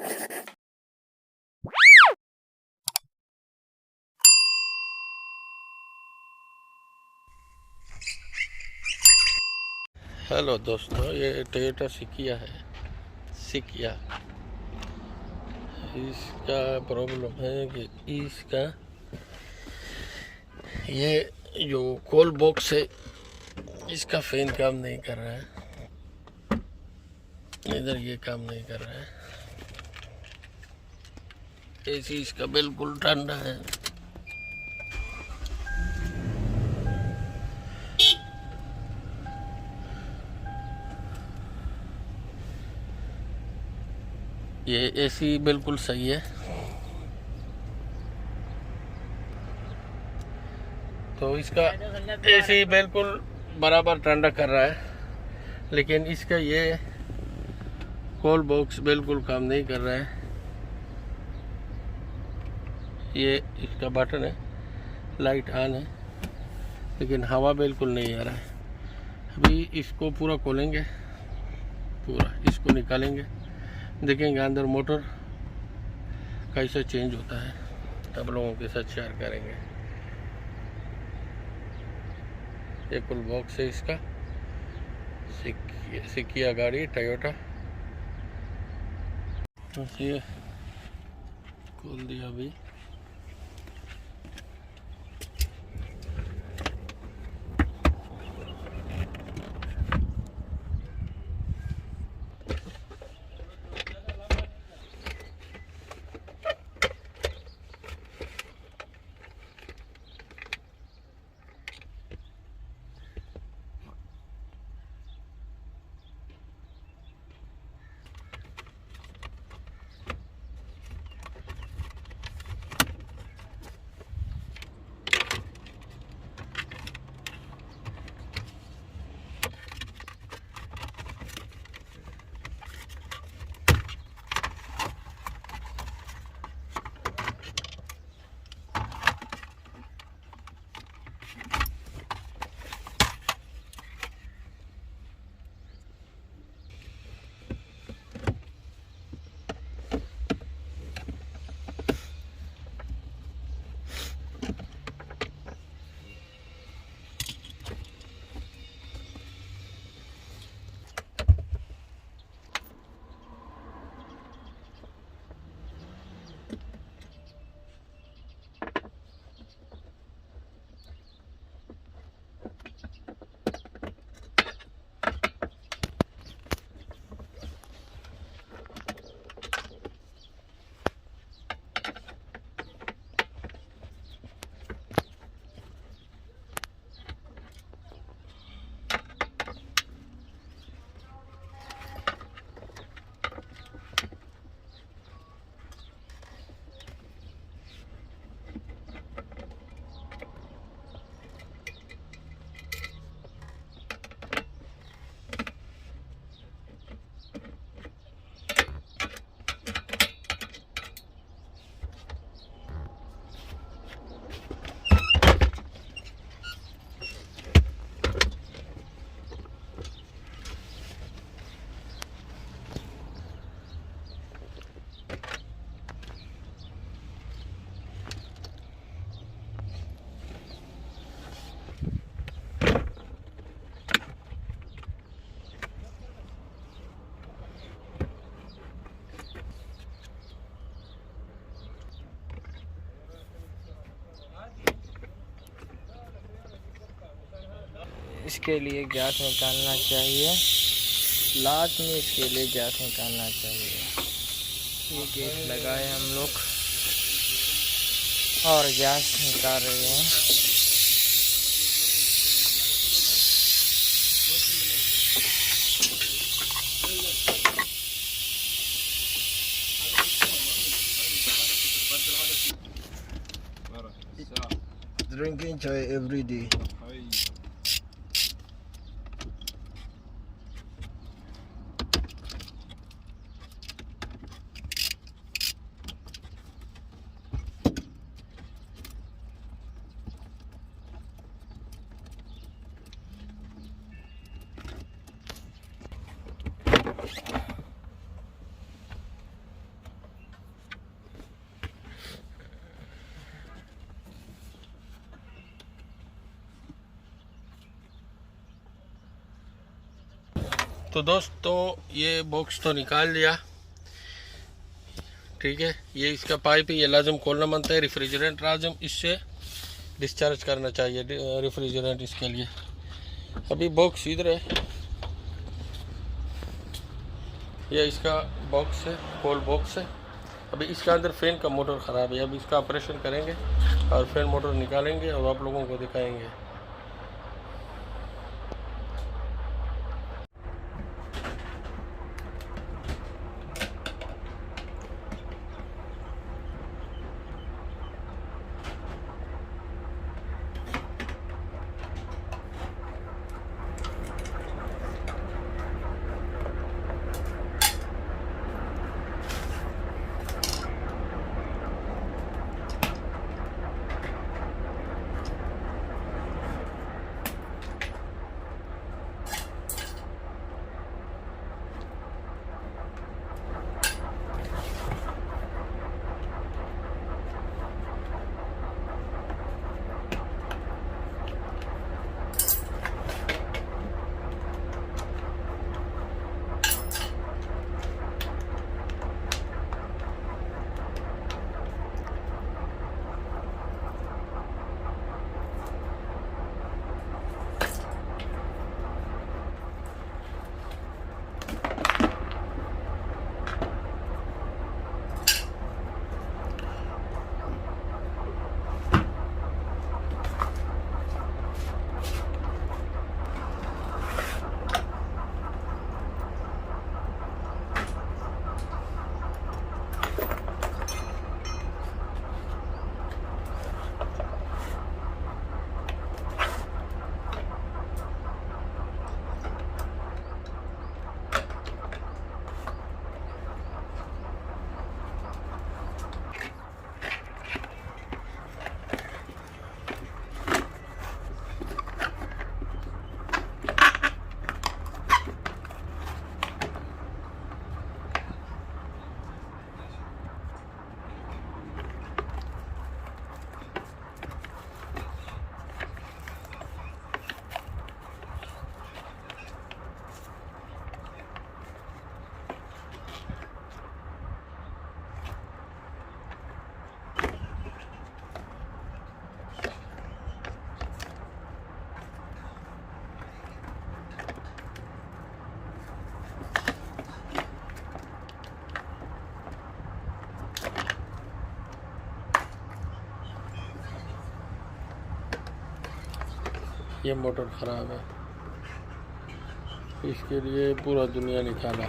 Hello दोस्तों, ये Toyota Saikia है। सिकिया इसका प्रॉब्लम है कि इसका ये जो कोल बॉक्स है इसका फैन काम नहीं कर रहा है। इधर ये काम नहीं कर रहा है। एसी इसका बिल्कुल ठंडा है। ये एसी बिल्कुल सही है। तो इसका एसी बिल्कुल बराबर ठंडा कर रहा है, लेकिन इसका ये कोल बॉक्स बिल्कुल काम नहीं कर रहा है। ये इसका बटन है, लाइट ऑन है, लेकिन हवा बिल्कुल नहीं आ रहा है। अभी इसको पूरा खोलेंगे, पूरा इसको निकालेंगे, देखेंगे अंदर मोटर कैसे चेंज होता है, तब लोगों के साथ शेयर करेंगे। ये कुल बॉक्स है इसका, सिकिया गाड़ी टोयोटा। ये खोल दिया अभी। इसके लिए गैस निकालना चाहिए, लास्ट में इसके लिए गैस निकालना चाहिए। ये गैस लगाए हम लोग और गैस निकाल रहे हैं। Drinking chai every day. तो दोस्तों ये बॉक्स तो निकाल लिया, ठीक है। ये इसका पाइप है, ये लाजम खोलना बनता है। रेफ्रिजरेंट लाजम इससे डिस्चार्ज करना चाहिए रेफ्रिजरेंट इसके लिए। अभी बॉक्स इधर है, ये इसका बॉक्स है, कोल बॉक्स है। अभी इसके अंदर फ़ैन का मोटर ख़राब है, अभी इसका ऑपरेशन करेंगे और फैन मोटर निकालेंगे और आप लोगों को दिखाएंगे। ये मोटर ख़राब है, इसके लिए पूरा दुनिया निकाला।